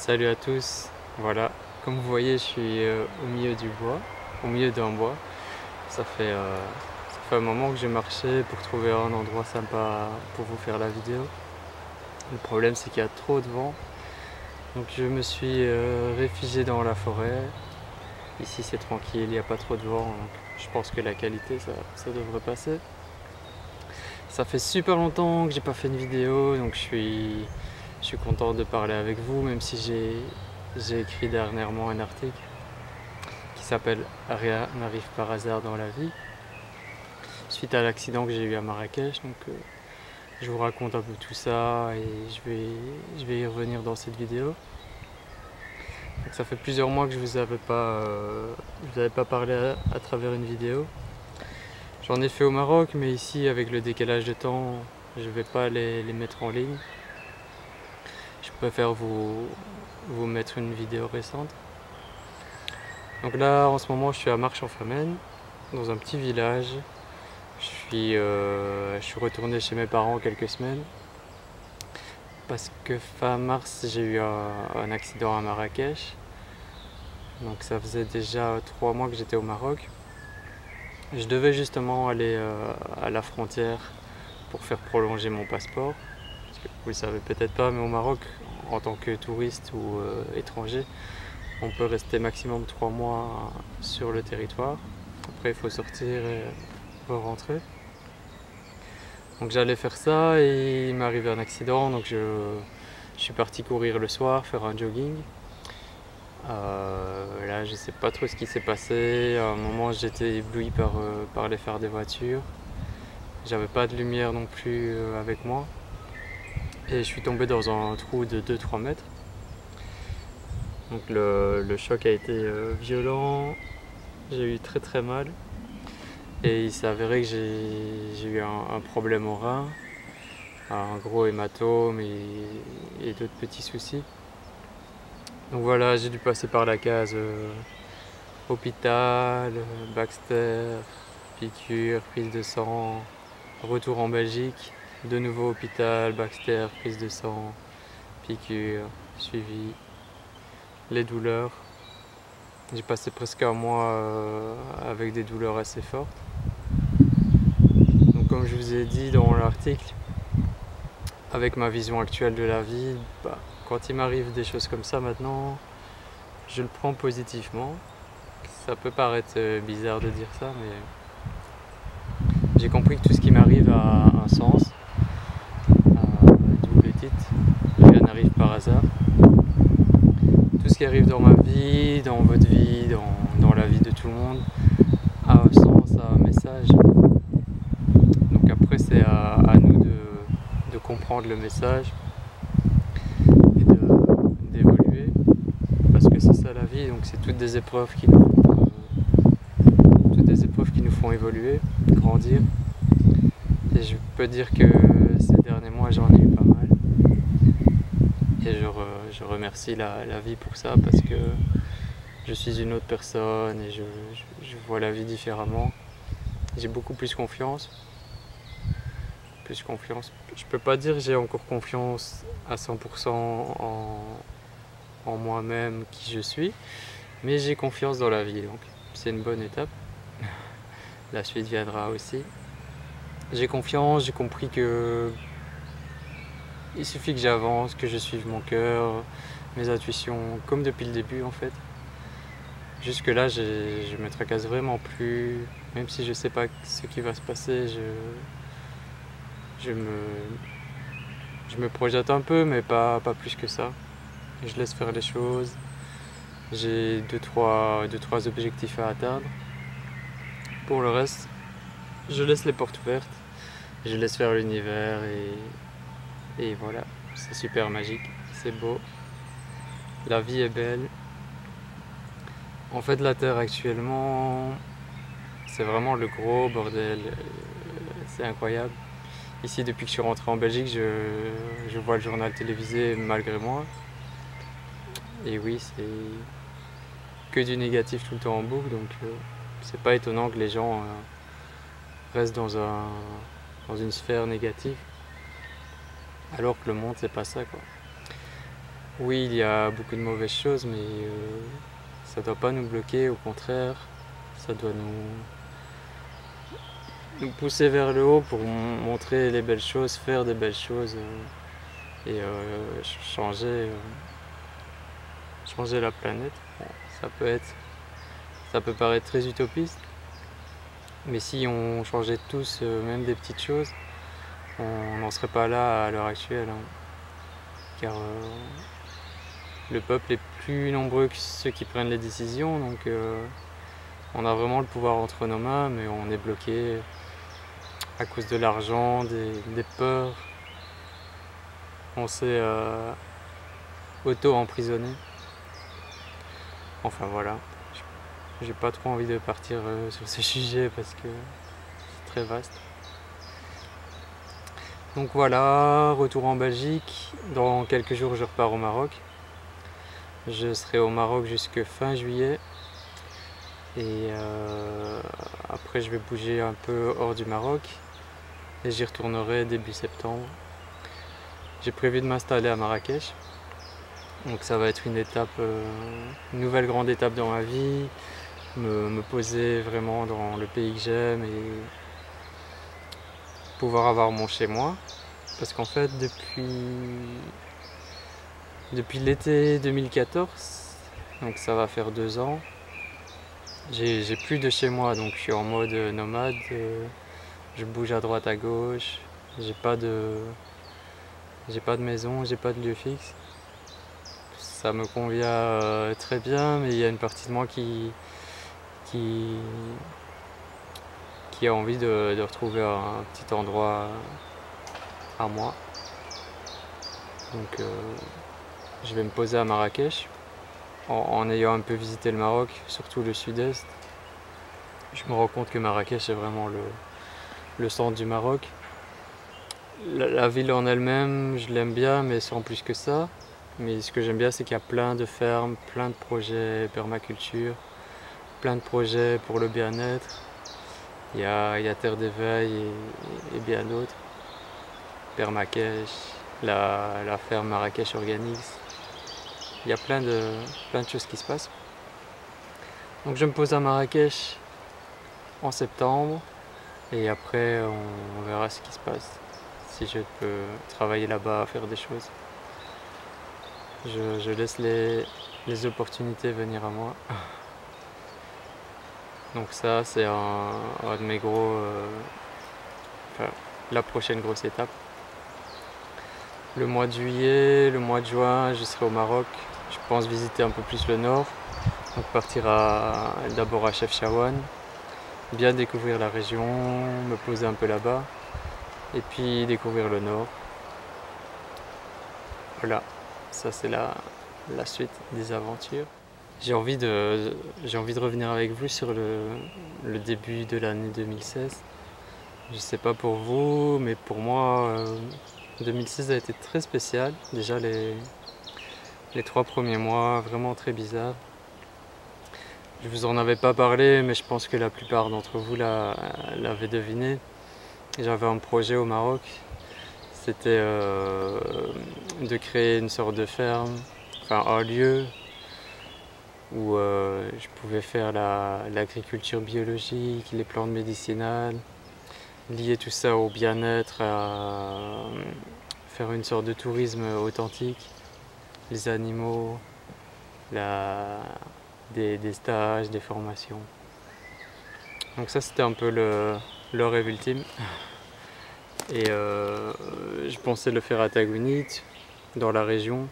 Salut à tous, voilà, comme vous voyez je suis au milieu du bois, au milieu d'un bois. Ça fait un moment que j'ai marché pour trouver un endroit sympa pour vous faire la vidéo. Le problème c'est qu'il y a trop de vent, donc je me suis réfugié dans la forêt. Ici c'est tranquille, il n'y a pas trop de vent, donc je pense que la qualité ça devrait passer. Ça fait super longtemps que j'ai pas fait une vidéo, donc je suis content de parler avec vous, même si j'ai écrit dernièrement un article qui s'appelle Rien n'arrive par hasard dans la vie, suite à l'accident que j'ai eu à Marrakech. Donc je vous raconte un peu tout ça et je vais y revenir dans cette vidéo. Donc ça fait plusieurs mois que je vous avais pas parlé à travers une vidéo. J'en ai fait au Maroc, mais ici avec le décalage de temps, je vais pas les mettre en ligne. Je préfère vous mettre une vidéo récente. Donc là en ce moment je suis à Marche-en-Famenne, dans un petit village. Je suis retourné chez mes parents quelques semaines parce que fin mars j'ai eu un accident à Marrakech. Donc ça faisait déjà 3 mois que j'étais au Maroc. Je devais justement aller à la frontière pour faire prolonger mon passeport. Parce que vous le savez peut-être pas, mais au Maroc, en tant que touriste ou étranger, on peut rester maximum 3 mois sur le territoire. Après il faut sortir et re-rentrer. Donc j'allais faire ça et il m'est arrivé un accident, donc je suis parti courir le soir, faire un jogging. Là je sais pas trop ce qui s'est passé, à un moment j'étais ébloui par les phares des voitures. J'avais pas de lumière non plus avec moi. Et je suis tombé dans un trou de 2-3 mètres. Donc le choc a été violent, j'ai eu très très mal. Et il s'est avéré que j'ai eu un problème au rein, un gros hématome et d'autres petits soucis. Donc voilà, j'ai dû passer par la case hôpital, Baxter, piqûre, prise de sang, retour en Belgique, de nouveau hôpital, Baxter, prise de sang, piqûre, suivi, les douleurs. J'ai passé presque un mois avec des douleurs assez fortes. Donc comme je vous ai dit dans l'article, avec ma vision actuelle de la vie, quand il m'arrive des choses comme ça maintenant, je le prends positivement. Ça peut paraître bizarre de dire ça, mais j'ai compris que tout ce qui m'arrive a un sens. D'où le titre, rien n'arrive par hasard. Tout ce qui arrive dans ma vie, dans votre vie, dans la vie de tout le monde, a un sens, a un message. Donc après c'est à nous de comprendre le message et d'évoluer, parce que c'est ça la vie, donc c'est toutes des épreuves qui nous font évoluer, grandir. Et je peux dire que ces derniers mois j'en ai eu pas mal. Et je remercie la vie pour ça, parce que je suis une autre personne et je vois la vie différemment. J'ai beaucoup plus confiance. Je peux pas dire que j'ai encore confiance à 100% en moi-même, qui je suis, mais j'ai confiance dans la vie, donc c'est une bonne étape. La suite viendra aussi. J'ai confiance, j'ai compris que il suffit que j'avance, que je suive mon cœur, mes intuitions, comme depuis le début en fait. Jusque là, je me tracasse vraiment plus, même si je sais pas ce qui va se passer, je me projette un peu, mais pas plus que ça. Je laisse faire les choses. J'ai deux, trois objectifs à atteindre. Pour le reste, je laisse les portes ouvertes. Je laisse faire l'univers et voilà. C'est super magique, c'est beau. La vie est belle. En fait, la Terre actuellement, c'est vraiment le gros bordel. C'est incroyable. Ici, depuis que je suis rentré en Belgique, je vois le journal télévisé malgré moi. Et oui, c'est que du négatif tout le temps en boucle, donc c'est pas étonnant que les gens restent dans une sphère négative, alors que le monde c'est pas ça quoi. Oui, il y a beaucoup de mauvaises choses, mais ça ne doit pas nous bloquer, au contraire, ça doit nous pousser vers le haut pour montrer les belles choses, faire des belles choses et changer la planète. Bon, ça peut paraître très utopiste, mais si on changeait tous, même des petites choses, on n'en serait pas là à l'heure actuelle, hein. Car le peuple est plus nombreux que ceux qui prennent les décisions, donc on a vraiment le pouvoir entre nos mains, mais on est bloqué à cause de l'argent, des peurs. On s'est auto-emprisonné. Enfin voilà, j'ai pas trop envie de partir sur ce sujet parce que c'est très vaste. Donc voilà, retour en Belgique. Dans quelques jours, je repars au Maroc. Je serai au Maroc jusque fin juillet. Et après, je vais bouger un peu hors du Maroc. Et j'y retournerai début septembre. J'ai prévu de m'installer à Marrakech. Donc ça va être une nouvelle grande étape dans ma vie. Me poser vraiment dans le pays que j'aime et pouvoir avoir mon chez moi. Parce qu'en fait, depuis l'été 2014, donc ça va faire 2 ans, j'ai plus de chez moi, donc je suis en mode nomade, je bouge à droite à gauche, j'ai pas de maison, j'ai pas de lieu fixe. Ça me convient très bien, mais il y a une partie de moi qui a envie de retrouver un petit endroit à moi. Donc je vais me poser à Marrakech en ayant un peu visité le Maroc, surtout le sud-est. Je me rends compte que Marrakech est vraiment le centre du Maroc. La ville en elle-même, je l'aime bien, mais sans plus que ça. Mais ce que j'aime bien, c'est qu'il y a plein de fermes, plein de projets permaculture, plein de projets pour le bien-être. Il y a Terre d'éveil et bien d'autres. Permacache, la ferme Marrakech Organics. Il y a plein de choses qui se passent. Donc je me pose à Marrakech en septembre et après on verra ce qui se passe. Si je peux travailler là-bas, faire des choses. Je laisse les opportunités venir à moi. Donc ça c'est un de mes la prochaine grosse étape. Le mois de juillet, le mois de juin, je serai au Maroc. Je pense visiter un peu plus le nord. Donc partir d'abord à Chefchaouen, bien découvrir la région, me poser un peu là-bas, et puis découvrir le nord. Voilà, ça c'est la suite des aventures. J'ai envie de revenir avec vous sur le début de l'année 2016. Je sais pas pour vous, mais pour moi, 2016 a été très spécial. Déjà les 3 premiers mois, vraiment très bizarres. Je vous en avais pas parlé, mais je pense que la plupart d'entre vous l'avaient deviné. J'avais un projet au Maroc. C'était de créer une sorte de ferme, enfin un lieu où je pouvais faire l'agriculture biologique, les plantes médicinales, lier tout ça au bien-être, à faire une sorte de tourisme authentique, les animaux, des stages, des formations. Donc ça c'était un peu le rêve ultime. Et je pensais le faire à Tagounit, dans la région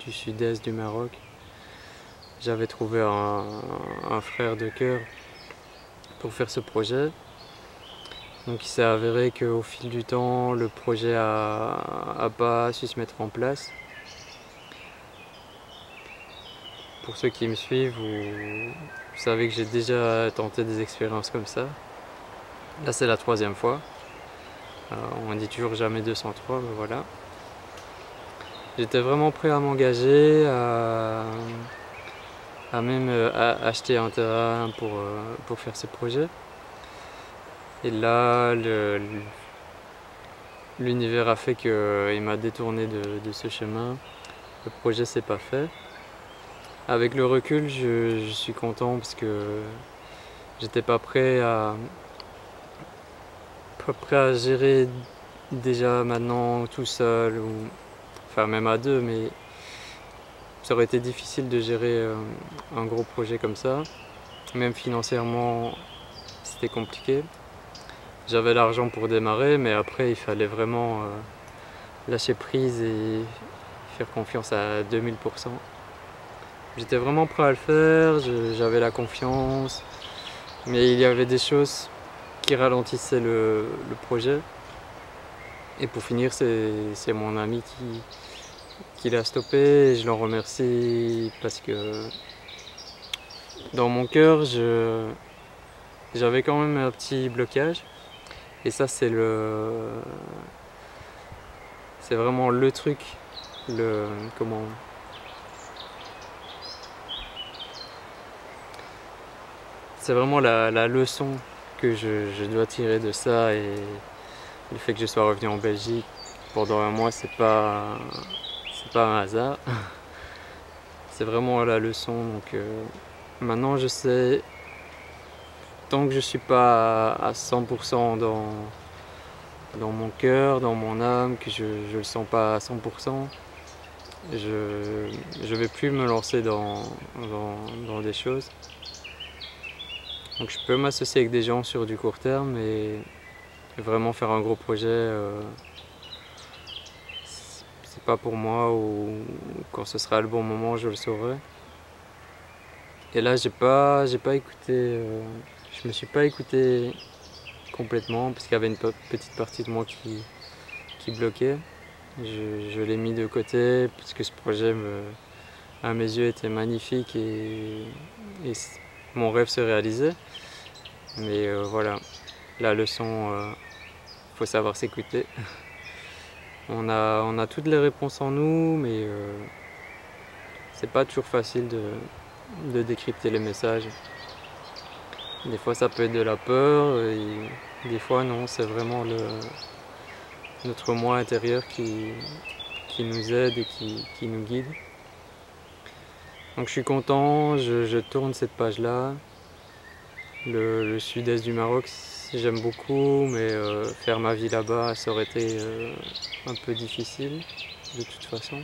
du sud-est du Maroc. J'avais trouvé un frère de cœur pour faire ce projet. Donc il s'est avéré qu'au fil du temps, le projet a pas su se mettre en place. Pour ceux qui me suivent, vous savez que j'ai déjà tenté des expériences comme ça. Là c'est la 3e fois. On dit toujours jamais 203, mais voilà. J'étais vraiment prêt à m'engager, à même acheter un terrain pour faire ce projet. Et là, l'univers a fait qu'il m'a détourné de ce chemin. le projet s'est pas fait. Avec le recul, je suis content parce que j'étais pas prêt à gérer déjà maintenant tout seul, ou enfin même à deux, mais ça aurait été difficile de gérer un gros projet comme ça. Même financièrement, c'était compliqué. J'avais l'argent pour démarrer, mais après il fallait vraiment lâcher prise et faire confiance à 2000%. J'étais vraiment prêt à le faire, j'avais la confiance, mais il y avait des choses qui ralentissaient le projet. Et pour finir, c'est mon ami qui l'a stoppé, et je l'en remercie parce que dans mon cœur, j'avais quand même un petit blocage. Et ça, c'est vraiment le truc, c'est vraiment la leçon que je dois tirer de ça, et le fait que je sois revenu en Belgique pendant un mois, c'est pas un hasard. C'est vraiment la leçon. Donc maintenant, je sais, tant que je suis pas à 100% dans mon cœur, dans mon âme, que je le sens pas à 100%, je vais plus me lancer dans des choses. Donc je peux m'associer avec des gens sur du court terme, et vraiment faire un gros projet, c'est pas pour moi, ou quand ce sera le bon moment, je le saurai. Et là, j'ai pas écouté, je me suis pas écouté complètement parce qu'il y avait une petite partie de moi qui bloquait. Je l'ai mis de côté parce que ce projet, à mes yeux, était magnifique, et mon rêve se réalisait. Mais voilà, la leçon, faut savoir s'écouter. On a toutes les réponses en nous, mais c'est pas toujours facile de décrypter les messages. Des fois ça peut être de la peur, et des fois non, c'est vraiment notre moi intérieur qui nous aide et qui nous guide. Donc je suis content, je tourne cette page-là. Le sud-est du Maroc, j'aime beaucoup, mais faire ma vie là-bas, ça aurait été un peu difficile de toute façon.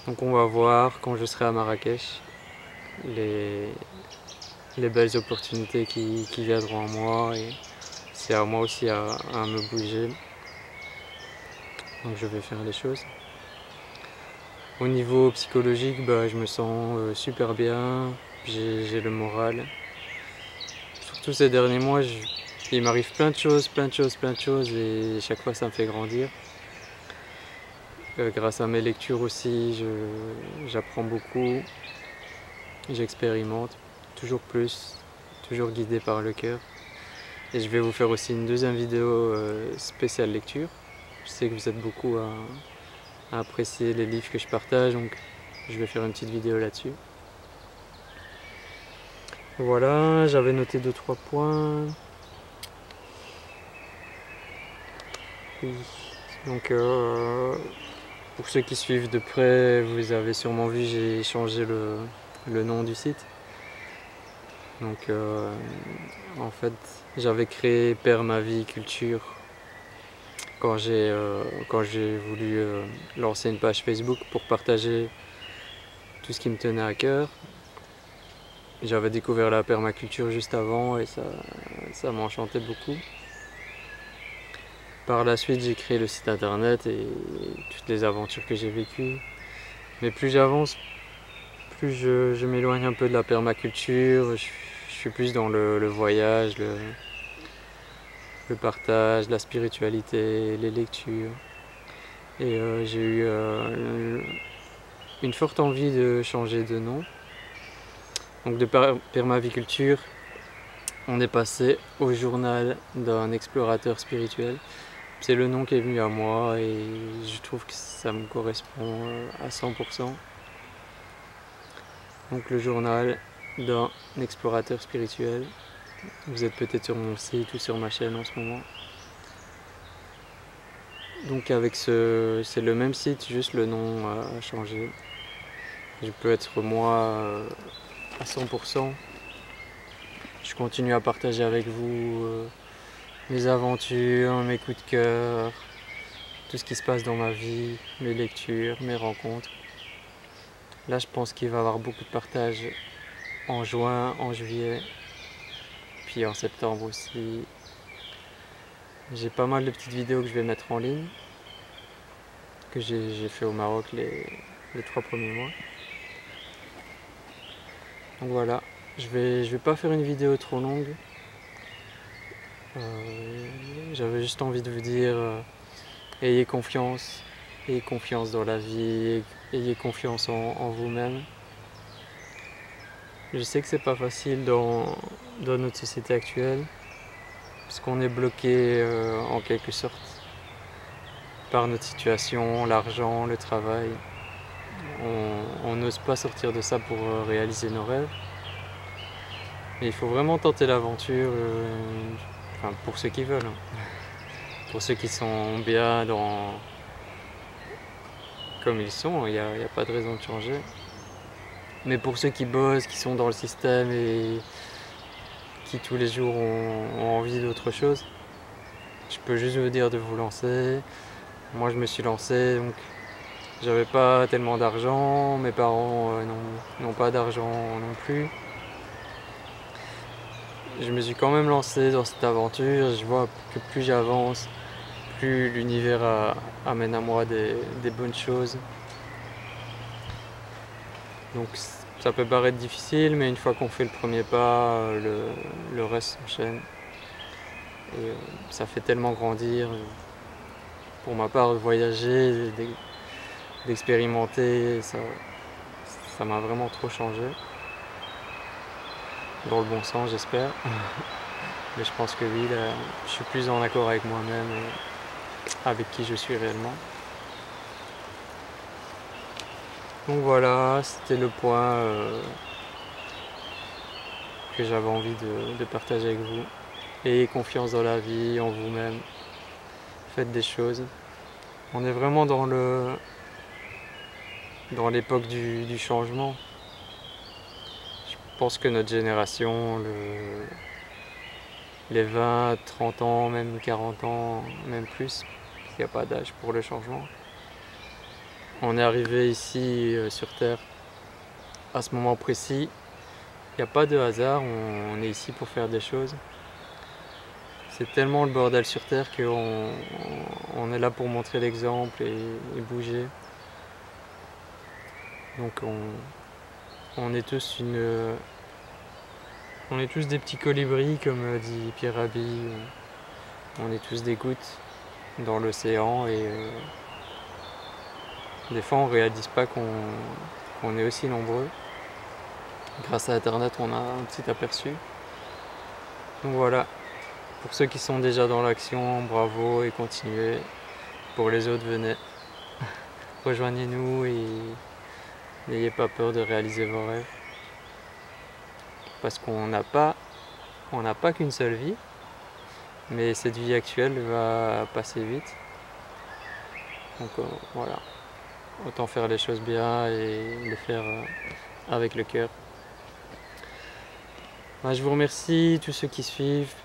Donc on va voir quand je serai à Marrakech les belles opportunités qui viendront à moi, et c'est à moi aussi à me bouger. Donc je vais faire les choses. Au niveau psychologique, je me sens super bien, j'ai le moral. Surtout ces derniers mois, il m'arrive plein de choses, et chaque fois ça me fait grandir. Grâce à mes lectures aussi, j'apprends beaucoup, j'expérimente toujours plus, toujours guidé par le cœur. Et je vais vous faire aussi une deuxième vidéo spéciale lecture. Je sais que vous êtes beaucoup à apprécier les livres que je partage, donc je vais faire une petite vidéo là-dessus. Voilà, j'avais noté 2-3 points. Oui. Donc pour ceux qui suivent de près, vous avez sûrement vu, j'ai changé le nom du site. Donc en fait, j'avais créé Père ma vie culture quand j'ai voulu lancer une page Facebook pour partager tout ce qui me tenait à cœur. J'avais découvert la permaculture juste avant, et ça m'enchantait beaucoup. Par la suite, j'ai créé le site internet et toutes les aventures que j'ai vécues. Mais plus j'avance, plus je m'éloigne un peu de la permaculture. Je suis plus dans le voyage, le partage, la spiritualité, les lectures. Et j'ai eu une forte envie de changer de nom. Donc de permaviculture, on est passé au journal d'un explorateur spirituel. C'est le nom qui est venu à moi, et je trouve que ça me correspond à 100%. Donc le journal d'un explorateur spirituel. Vous êtes peut-être sur mon site ou sur ma chaîne en ce moment. Donc avec c'est le même site, juste le nom a changé. Je peux être moi à 100%. Je continue à partager avec vous mes aventures, mes coups de cœur, tout ce qui se passe dans ma vie, mes lectures, mes rencontres. Là, je pense qu'il va y avoir beaucoup de partage en juin, en juillet, puis en septembre aussi. J'ai pas mal de petites vidéos que je vais mettre en ligne, que j'ai fait au Maroc les 3 premiers mois. Donc voilà, je vais pas faire une vidéo trop longue. J'avais juste envie de vous dire, ayez confiance dans la vie, ayez confiance en vous-même. Je sais que c'est pas facile dans notre société actuelle, parce qu'on est bloqué en quelque sorte par notre situation, l'argent, le travail. On n'ose pas sortir de ça pour réaliser nos rêves. Mais il faut vraiment tenter l'aventure, enfin, pour ceux qui veulent. Pour ceux qui sont bien comme ils sont, il n'y a pas de raison de changer. Mais pour ceux qui bossent, qui sont dans le système et qui tous les jours ont envie d'autre chose, je peux juste vous dire de vous lancer. Moi je me suis lancé, donc j'avais pas tellement d'argent, mes parents n'ont pas d'argent non plus. Je me suis quand même lancé dans cette aventure. Je vois que plus j'avance, plus l'univers amène à moi des bonnes choses. Donc ça peut paraître difficile, mais une fois qu'on fait le premier pas, le reste s'enchaîne. Et ça fait tellement grandir. Pour ma part, de voyager, d'expérimenter, ça m'a vraiment trop changé. Dans le bon sens, j'espère. Mais je pense que oui, là, je suis plus en accord avec moi-même et avec qui je suis réellement. Donc voilà, c'était le point que j'avais envie de partager avec vous. Ayez confiance dans la vie, en vous-même. Faites des choses. On est vraiment dans l'époque du changement. Je pense que notre génération, les 20, 30 ans, même 40 ans, même plus, il n'y a pas d'âge pour le changement. On est arrivé ici sur Terre à ce moment précis. Il n'y a pas de hasard, on est ici pour faire des choses. C'est tellement le bordel sur Terre qu'on est là pour montrer l'exemple et bouger. Donc on est tous des petits colibris, comme dit Pierre Rabhi. On est tous des gouttes dans l'océan et des fois on ne réalise pas qu'on est aussi nombreux. Grâce à Internet, on a un petit aperçu. Donc voilà, pour ceux qui sont déjà dans l'action, bravo et continuez. Pour les autres, venez, rejoignez-nous et n'ayez pas peur de réaliser vos rêves. Parce qu'on n'a pas qu'une seule vie, mais cette vie actuelle va passer vite. Donc voilà, autant faire les choses bien et les faire avec le cœur. Je vous remercie, tous ceux qui suivent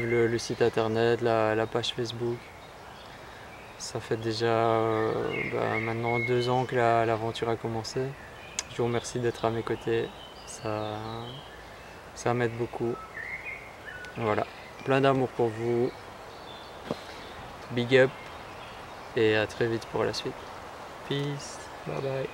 le site internet, la page Facebook. Ça fait déjà maintenant 2 ans que l'aventure a commencé. Je vous remercie d'être à mes côtés, ça m'aide beaucoup. Voilà, plein d'amour pour vous, big up et à très vite pour la suite. Peace, bye bye.